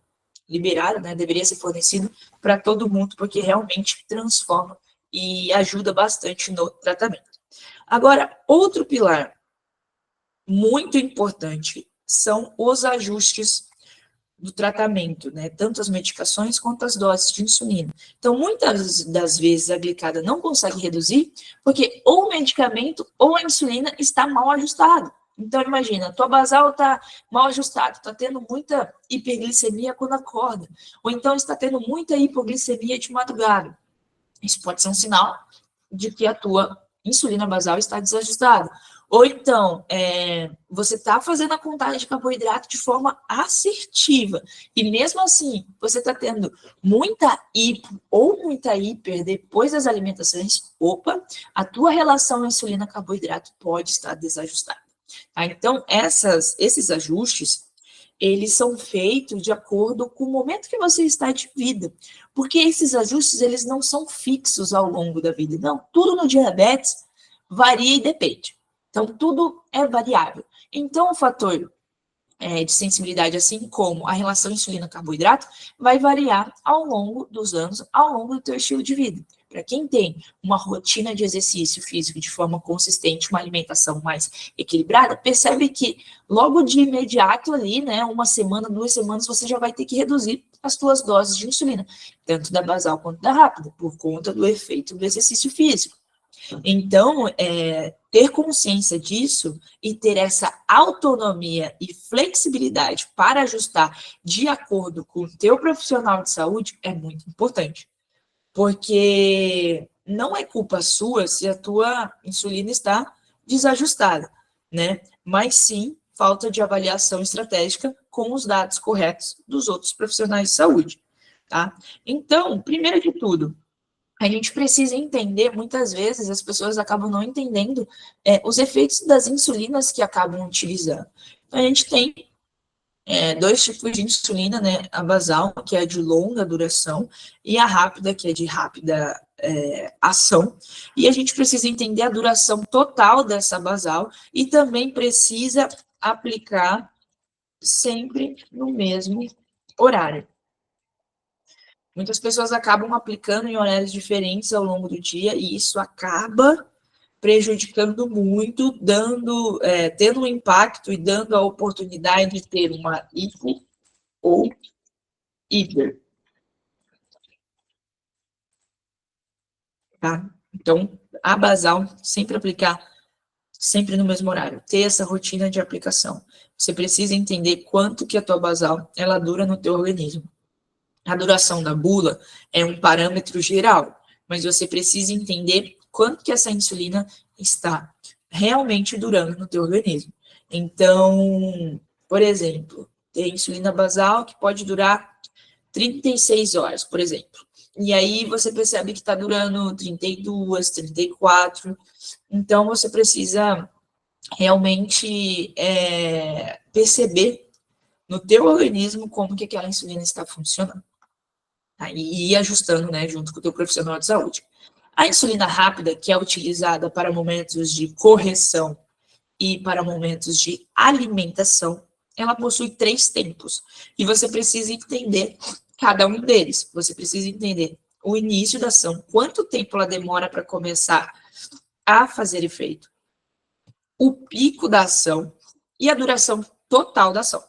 liberado, né, deveria ser fornecido para todo mundo, porque realmente transforma e ajuda bastante no tratamento. Agora, outro pilar muito importante são os ajustes do tratamento, né, tanto as medicações quanto as doses de insulina. Então, muitas das vezes a glicada não consegue reduzir, porque ou o medicamento ou a insulina está mal ajustado. Então, imagina, tua basal está mal ajustada, está tendo muita hiperglicemia quando acorda, ou então está tendo muita hipoglicemia de madrugada. Isso pode ser um sinal de que a tua insulina basal está desajustada. Ou então, você está fazendo a contagem de carboidrato de forma assertiva, e mesmo assim, você está tendo muita hipo ou muita hiper depois das alimentações, a tua relação insulina-carboidrato pode estar desajustada. Tá? Então, esses ajustes, eles são feitos de acordo com o momento que você está de vida, porque esses ajustes, eles não são fixos ao longo da vida, não, tudo no diabetes varia e depende, então tudo é variável. Então, o fator de sensibilidade, assim como a relação insulina-carboidrato, vai variar ao longo dos anos, ao longo do teu estilo de vida. Para quem tem uma rotina de exercício físico de forma consistente, uma alimentação mais equilibrada, percebe que logo de imediato ali, né, uma semana, 2 semanas, você já vai ter que reduzir as suas doses de insulina, tanto da basal quanto da rápida, por conta do efeito do exercício físico. Então, ter consciência disso e ter essa autonomia e flexibilidade para ajustar de acordo com o teu profissional de saúde é muito importante. Porque não é culpa sua se a tua insulina está desajustada, né? Mas sim falta de avaliação estratégica com os dados corretos dos outros profissionais de saúde, tá? Então, primeiro de tudo, a gente precisa entender, muitas vezes as pessoas acabam não entendendo os efeitos das insulinas que acabam utilizando. Então, a gente tem 2 tipos de insulina, né? A basal, que é de longa duração, e a rápida, que é de rápida ação. E a gente precisa entender a duração total dessa basal e também precisa aplicar sempre no mesmo horário. Muitas pessoas acabam aplicando em horários diferentes ao longo do dia e isso acaba prejudicando muito, tendo um impacto e dando a oportunidade de ter uma hipo ou hiper. Tá? Então, a basal, sempre aplicar, sempre no mesmo horário. Ter essa rotina de aplicação. Você precisa entender quanto que a tua basal, ela dura no teu organismo. A duração da bula é um parâmetro geral, mas você precisa entender quanto que essa insulina está realmente durando no teu organismo. Então, por exemplo, tem insulina basal que pode durar 36 horas, por exemplo. E aí você percebe que está durando 32, 34. Então, você precisa realmente perceber no teu organismo como que aquela insulina está funcionando. Tá? E ir ajustando, né, junto com o teu profissional de saúde. A insulina rápida, que é utilizada para momentos de correção e para momentos de alimentação, ela possui 3 tempos. E você precisa entender cada um deles. Você precisa entender o início da ação, quanto tempo ela demora para começar a fazer efeito, o pico da ação e a duração total da ação.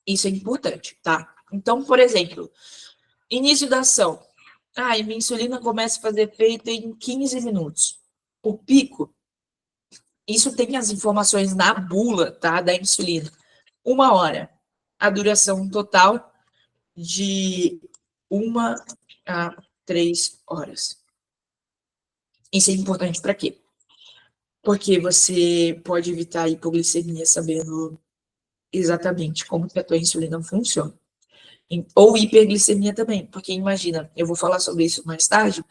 Isso é importante, tá? Então, por exemplo, início da ação. Minha insulina começa a fazer efeito em 15 minutos. O pico, isso tem as informações na bula, tá, da insulina. 1 hora. A duração total de 1 a 3 horas. Isso é importante para quê? Porque você pode evitar a hipoglicemia sabendo exatamente como que a tua insulina funciona. Ou hiperglicemia também, porque imagina, eu vou falar sobre isso mais tarde,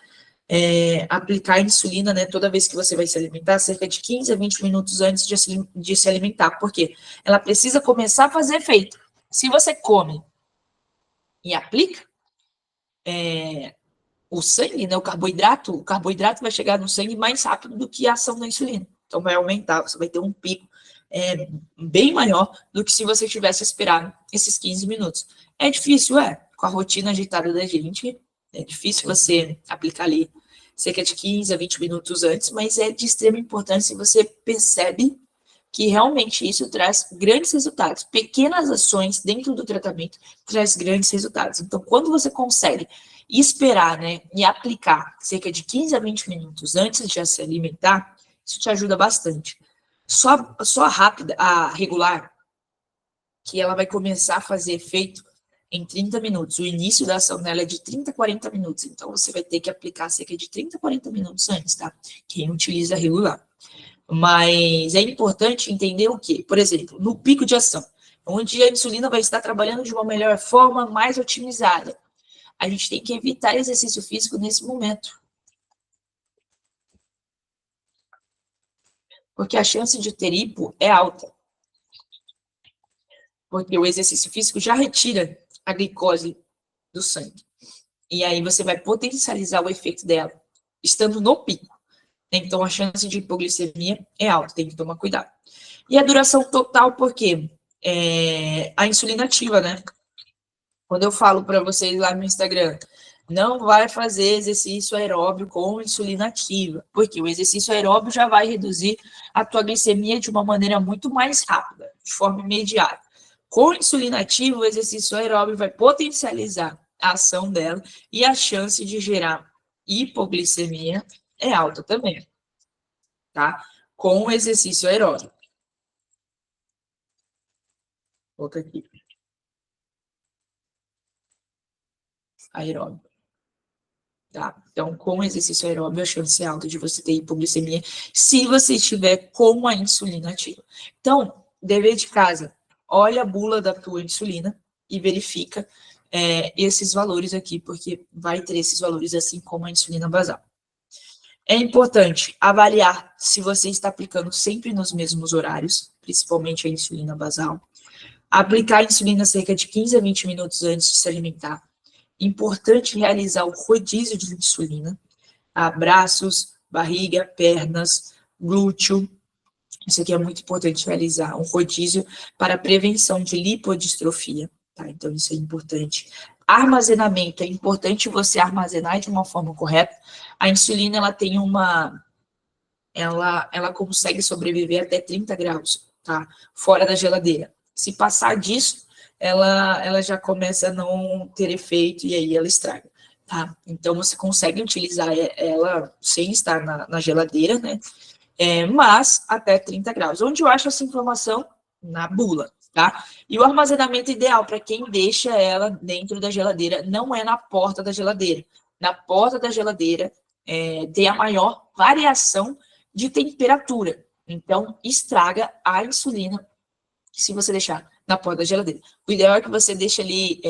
aplicar insulina, né, toda vez que você vai se alimentar, cerca de 15 a 20 minutos antes de se alimentar, porque ela precisa começar a fazer efeito. Se você come e aplica, o sangue, né, o carboidrato vai chegar no sangue mais rápido do que a ação da insulina. Então vai aumentar, você vai ter um pico bem maior do que se você tivesse esperado esses 15 minutos. É difícil, com a rotina agitada da gente, é difícil você aplicar ali cerca de 15 a 20 minutos antes, mas é de extrema importância e você percebe que realmente isso traz grandes resultados. Pequenas ações dentro do tratamento traz grandes resultados. Então, quando você consegue esperar, né, e aplicar cerca de 15 a 20 minutos antes de se alimentar, isso te ajuda bastante. Só a rápida, a regular, que ela vai começar a fazer efeito em 30 minutos. O início da ação dela é de 30 a 40 minutos. Então, você vai ter que aplicar cerca de 30 a 40 minutos antes, tá? Quem utiliza regular. Mas é importante entender o quê? Por exemplo, no pico de ação, onde a insulina vai estar trabalhando de uma melhor forma, mais otimizada. A gente tem que evitar exercício físico nesse momento. Porque a chance de ter hipo é alta. Porque o exercício físico já retira a glicose do sangue. E aí você vai potencializar o efeito dela, estando no pico. Então, a chance de hipoglicemia é alta, tem que tomar cuidado. E a duração total, por quê? A insulina ativa, né? Quando eu falo para vocês lá no Instagram, não vai fazer exercício aeróbio com insulina ativa, porque o exercício aeróbio já vai reduzir a tua glicemia de uma maneira muito mais rápida, de forma imediata. Com insulina ativa, o exercício aeróbio vai potencializar a ação dela e a chance de gerar hipoglicemia é alta também, tá? Com o exercício aeróbio. Volta aqui. Aeróbio. Tá? Então, com o exercício aeróbio, a chance é alta de você ter hipoglicemia se você estiver com a insulina ativa. Então, dever de casa, olha a bula da tua insulina e verifica esses valores aqui, porque vai ter esses valores assim como a insulina basal. É importante avaliar se você está aplicando sempre nos mesmos horários, principalmente a insulina basal. Aplicar a insulina cerca de 15 a 20 minutos antes de se alimentar. Importante realizar o rodízio de insulina, braços, barriga, pernas, glúteo. Isso aqui é muito importante realizar, um rodízio para prevenção de lipodistrofia, tá? Então, isso é importante. Armazenamento, é importante você armazenar de uma forma correta. A insulina, ela tem ela consegue sobreviver até 30 graus, tá? Fora da geladeira. Se passar disso, ela já começa a não ter efeito e aí ela estraga, tá? Então, você consegue utilizar ela sem estar na geladeira, né? Mas até 30 graus. Onde eu acho essa informação? Na bula, tá? E o armazenamento ideal para quem deixa ela dentro da geladeira não é na porta da geladeira. Na porta da geladeira tem a maior variação de temperatura. Então, estraga a insulina se você deixar na porta da geladeira. O ideal é que você deixe ali,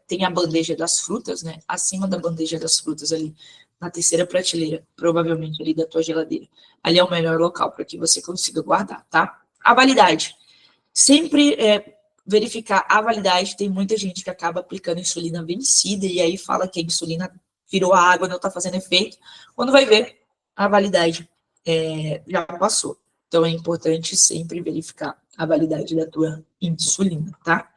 tem a bandeja das frutas, né? Acima da bandeja das frutas ali, na terceira prateleira, provavelmente ali da tua geladeira. Ali é o melhor local para que você consiga guardar, tá? A validade. Sempre verificar a validade. Tem muita gente que acaba aplicando insulina vencida e aí fala que a insulina virou a água, não está fazendo efeito. Quando vai ver, a validade já passou. Então, é importante sempre verificar a validade da tua insulina, tá?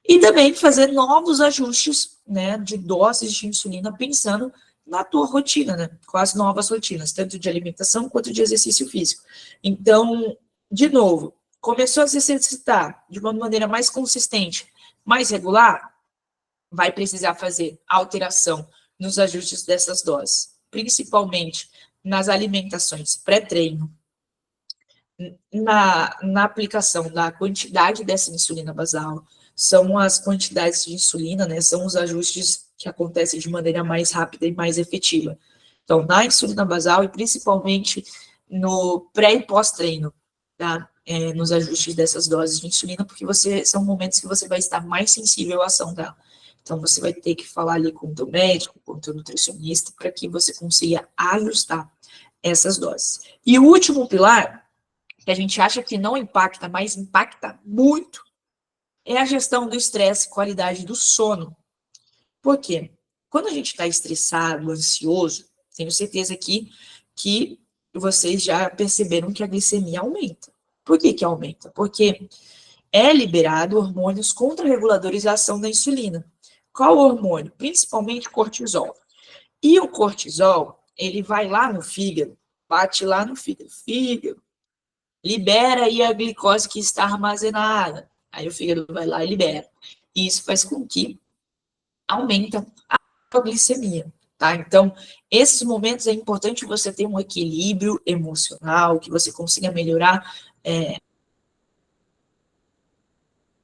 E também fazer novos ajustes, né, de doses de insulina, pensando na tua rotina, né, com as novas rotinas, tanto de alimentação quanto de exercício físico. Então, de novo, começou a se exercitar de uma maneira mais consistente, mais regular, vai precisar fazer alteração nos ajustes dessas doses, principalmente nas alimentações pré-treino, na aplicação da quantidade dessa insulina basal, são as quantidades de insulina, né, são os ajustes que acontecem de maneira mais rápida e mais efetiva. Então, na insulina basal e principalmente no pré e pós-treino, tá? Nos ajustes dessas doses de insulina, porque são momentos que você vai estar mais sensível à ação dela. Então, você vai ter que falar ali com o teu médico, com o teu nutricionista, para que você consiga ajustar essas doses. E o último pilar, que a gente acha que não impacta, mas impacta muito, é a gestão do estresse e qualidade do sono. Por quê? Quando a gente está estressado, ansioso, tenho certeza aqui que vocês já perceberam que a glicemia aumenta. Por que que aumenta? Porque é liberado hormônios contrarreguladores da ação da insulina. Qual hormônio? Principalmente cortisol. E o cortisol, ele vai lá no fígado, bate lá no fígado. Fígado, libera aí a glicose que está armazenada. Aí o fígado vai lá e libera. E isso faz com que aumenta a glicemia, tá? Então, esses momentos é importante você ter um equilíbrio emocional, que você consiga melhorar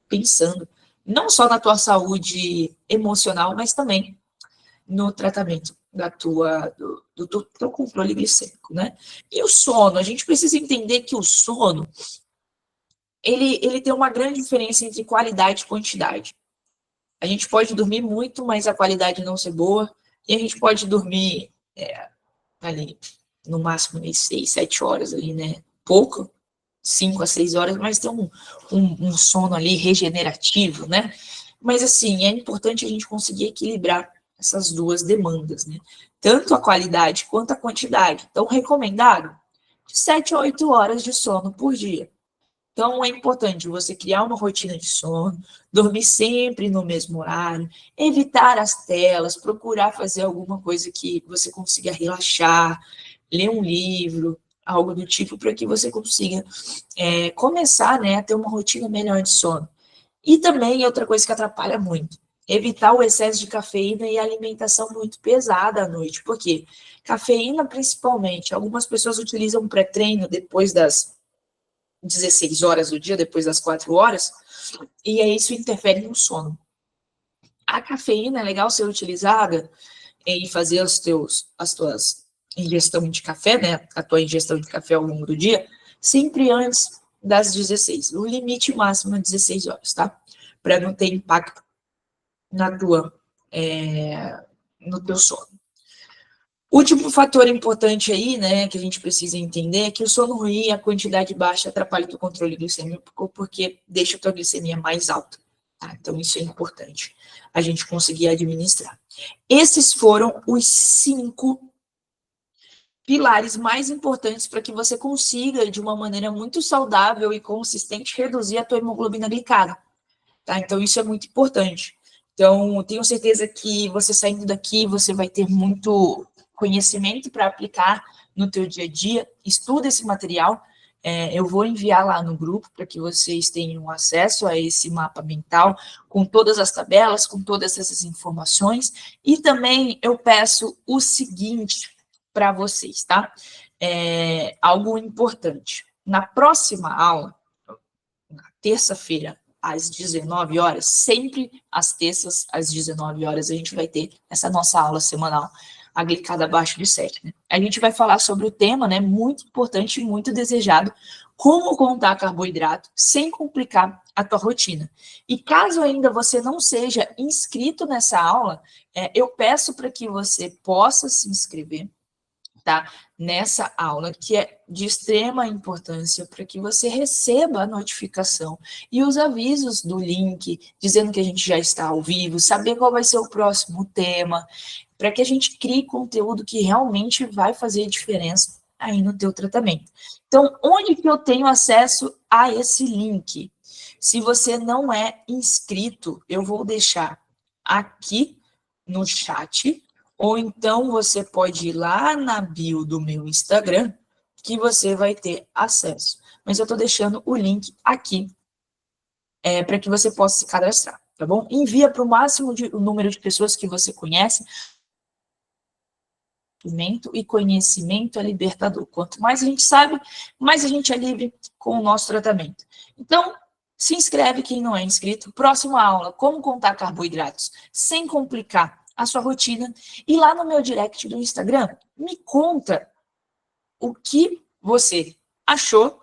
pensando não só na tua saúde emocional, mas também no tratamento do teu controle glicêmico, né? E o sono, a gente precisa entender que o sono, ele tem uma grande diferença entre qualidade e quantidade. A gente pode dormir muito, mas a qualidade não ser boa, e a gente pode dormir ali, no máximo, 6, 7 horas ali, né? Pouco, 5 a 6 horas, mas ter um sono ali regenerativo, né? Mas, assim, é importante a gente conseguir equilibrar essas duas demandas, né? Tanto a qualidade quanto a quantidade. Então, recomendado de 7 a 8 horas de sono por dia. Então, é importante você criar uma rotina de sono, dormir sempre no mesmo horário, evitar as telas, procurar fazer alguma coisa que você consiga relaxar, ler um livro, algo do tipo, para que você consiga começar, né, a ter uma rotina melhor de sono. E também outra coisa que atrapalha muito, evitar o excesso de cafeína e alimentação muito pesada à noite. Por quê? Cafeína, principalmente. Algumas pessoas utilizam pré-treino depois das 16 horas do dia, depois das 4 horas, e aí isso interfere no sono. A cafeína é legal ser utilizada em fazer as tuas ingestão de café, né? A tua ingestão de café ao longo do dia, sempre antes das 16. O limite máximo é 16 horas, tá? Para não ter impacto na tua, no teu sono. Último fator importante aí, né, que a gente precisa entender é que o sono ruim e a quantidade baixa atrapalha o teu controle glicêmico porque deixa a tua glicemia mais alta. Tá? Então, isso é importante a gente conseguir administrar. Esses foram os 5 pilares mais importantes para que você consiga, de uma maneira muito saudável e consistente, reduzir a tua hemoglobina glicada. Tá? Então, isso é muito importante. Então, tenho certeza que você saindo daqui, você vai ter muito conhecimento para aplicar no teu dia a dia. Estuda esse material. Eu vou enviar lá no grupo para que vocês tenham acesso a esse mapa mental, com todas as tabelas, com todas essas informações. E também eu peço o seguinte para vocês, tá? Algo importante. Na próxima aula, na terça-feira, às 19 horas, sempre às terças, às 19 horas, a gente vai ter essa nossa aula semanal, a glicada abaixo de 7. Né? A gente vai falar sobre o tema, né, muito importante e muito desejado, como contar carboidrato sem complicar a tua rotina. E caso ainda você não seja inscrito nessa aula, eu peço para que você possa se inscrever, tá? Nessa aula, que é de extrema importância para que você receba a notificação e os avisos do link, dizendo que a gente já está ao vivo, saber qual vai ser o próximo tema, para que a gente crie conteúdo que realmente vai fazer diferença aí no teu tratamento. Então, onde que eu tenho acesso a esse link? Se você não é inscrito, eu vou deixar aqui no chat, ou então você pode ir lá na bio do meu Instagram, que você vai ter acesso. Mas eu estou deixando o link aqui para que você possa se cadastrar, tá bom? Envia para o máximo o número de pessoas que você conhece. E conhecimento é libertador. Quanto mais a gente sabe, mais a gente é livre com o nosso tratamento. Então, se inscreve quem não é inscrito. Próxima aula, como contar carboidratos sem complicar a sua rotina. E lá no meu direct do Instagram, me conta o que você achou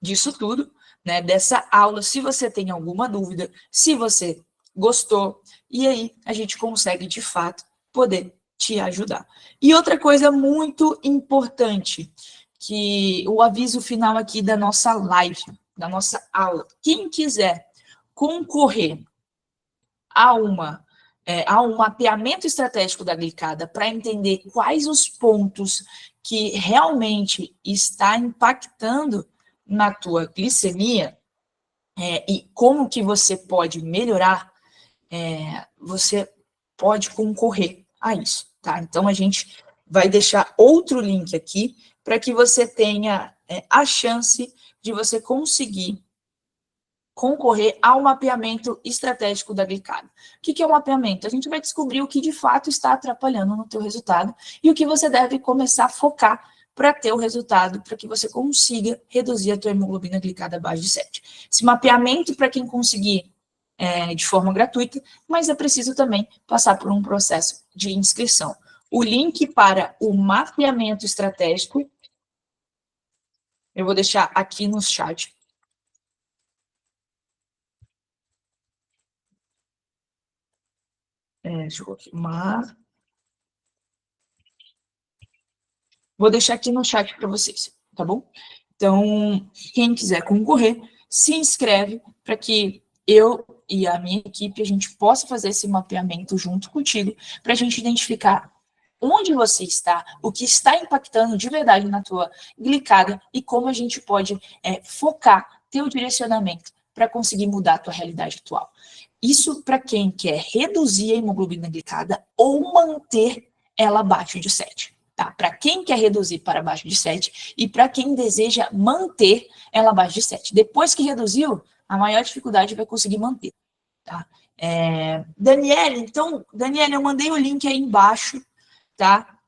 disso tudo, né, dessa aula, se você tem alguma dúvida, se você gostou, e aí a gente consegue, de fato, poder te ajudar. E outra coisa muito importante, que o aviso final aqui da nossa live, da nossa aula, quem quiser concorrer a um mapeamento estratégico da glicada para entender quais os pontos que realmente está impactando na tua glicemia e como que você pode melhorar, você pode concorrer a isso, tá? Então, a gente vai deixar outro link aqui para que você tenha a chance de você conseguir concorrer ao mapeamento estratégico da glicada. O que é o mapeamento? A gente vai descobrir o que de fato está atrapalhando no teu resultado e o que você deve começar a focar para ter o resultado, para que você consiga reduzir a tua hemoglobina glicada abaixo de 7. Esse mapeamento, para quem conseguir de forma gratuita, mas é preciso também passar por um processo de inscrição. O link para o mapeamento estratégico eu vou deixar aqui no chat. Deixa eu colocar Vou deixar aqui no chat para vocês, tá bom? Então, quem quiser concorrer, se inscreve para que eu e a minha equipe, a gente possa fazer esse mapeamento junto contigo, para a gente identificar onde você está, o que está impactando de verdade na tua glicada e como a gente pode focar teu direcionamento para conseguir mudar a tua realidade atual. Isso para quem quer reduzir a hemoglobina glicada ou manter ela abaixo de 7. Tá? Para quem quer reduzir para abaixo de 7 e para quem deseja manter ela abaixo de 7. Depois que reduziu, a maior dificuldade vai conseguir manter. Tá? Daniele, eu mandei o link aí embaixo, tá?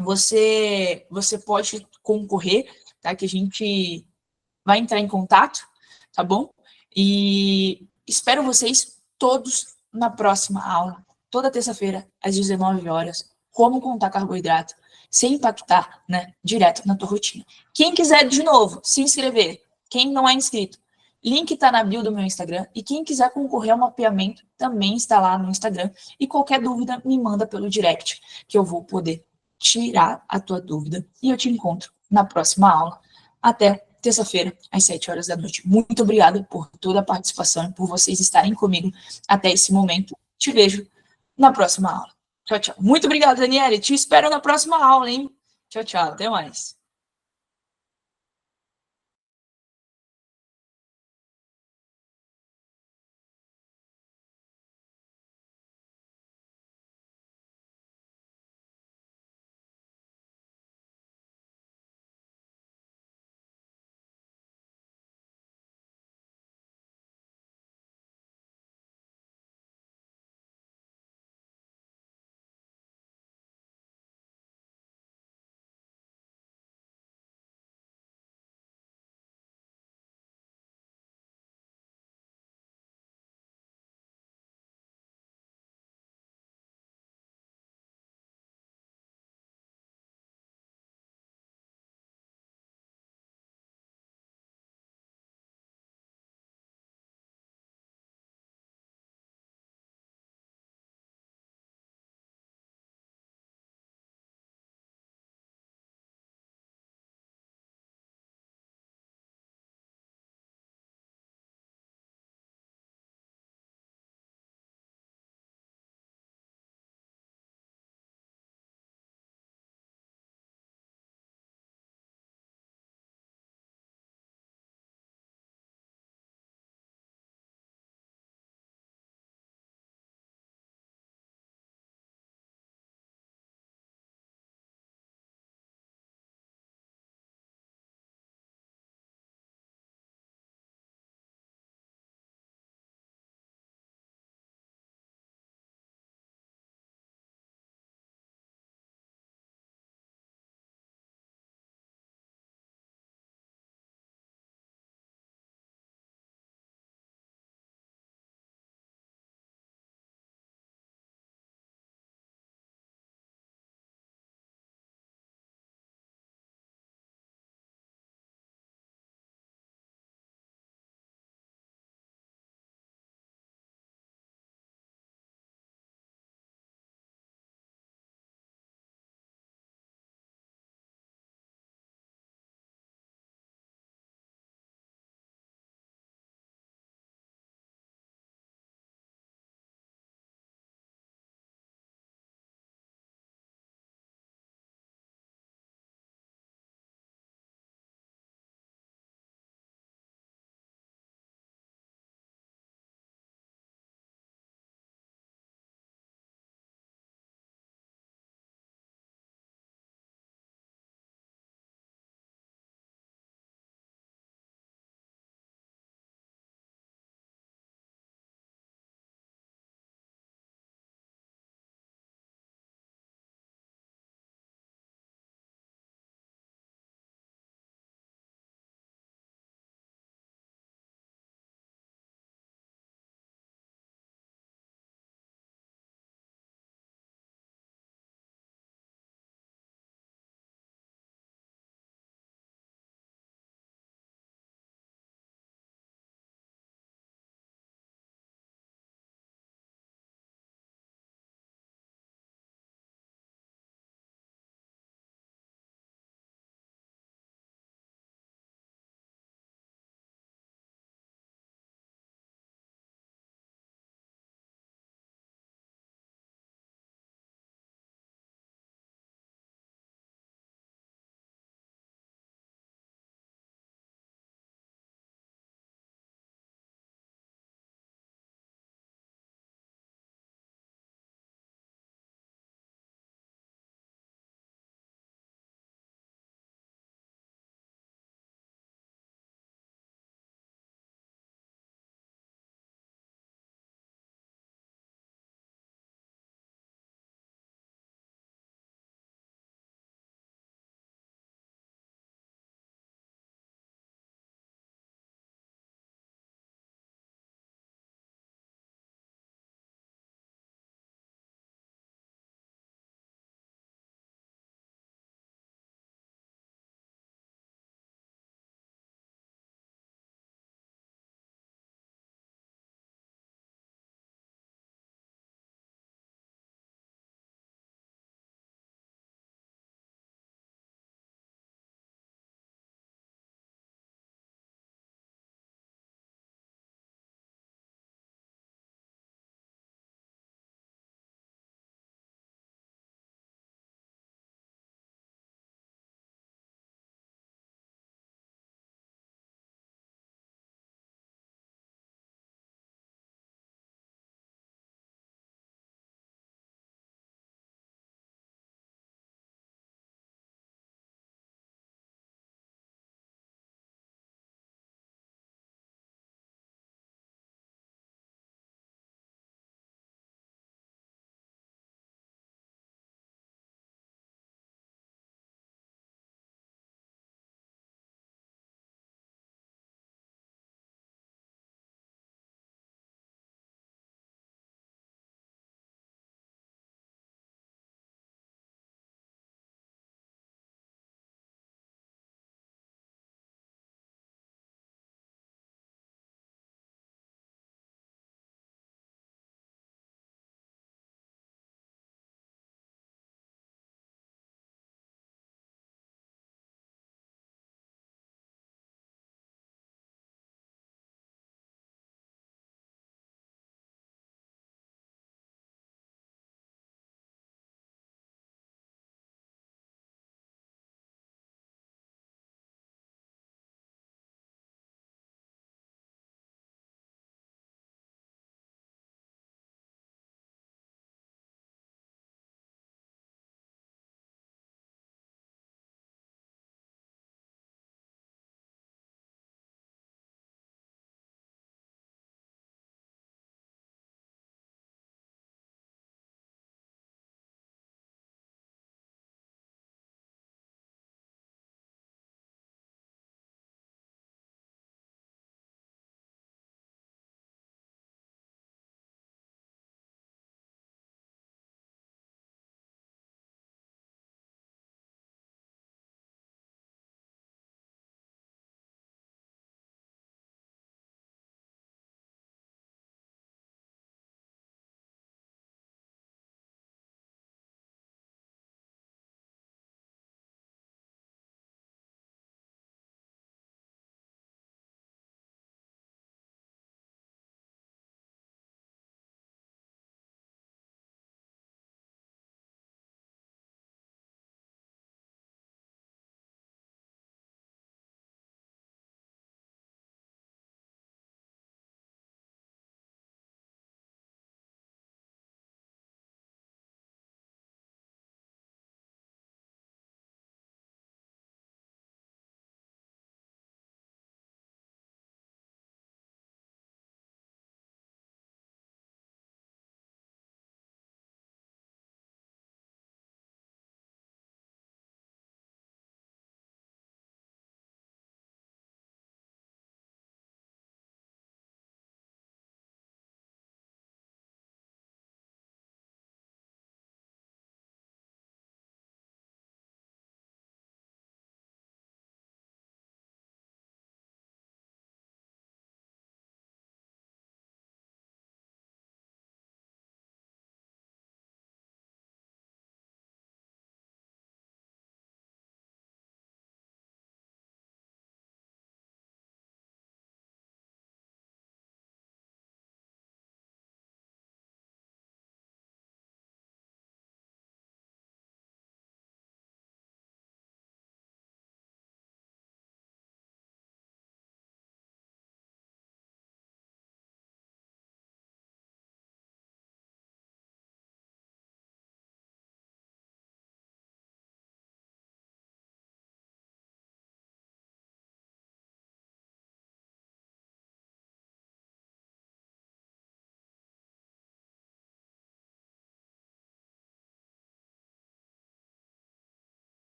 Você pode concorrer, tá? Que a gente vai entrar em contato, tá bom? E espero vocês todos na próxima aula, toda terça-feira, às 19 horas, como contar carboidrato sem impactar, né, direto na tua rotina. Quem quiser, de novo, se inscrever, quem não é inscrito, link está na bio do meu Instagram, e quem quiser concorrer ao mapeamento também está lá no Instagram, e qualquer dúvida me manda pelo direct, que eu vou poder tirar a tua dúvida, e eu te encontro na próxima aula. Até terça-feira, às 7 horas da noite. Muito obrigada por toda a participação e por vocês estarem comigo até esse momento. Te vejo na próxima aula. Tchau, tchau. Muito obrigada, Daniele. Te espero na próxima aula, hein? Tchau, tchau. Até mais.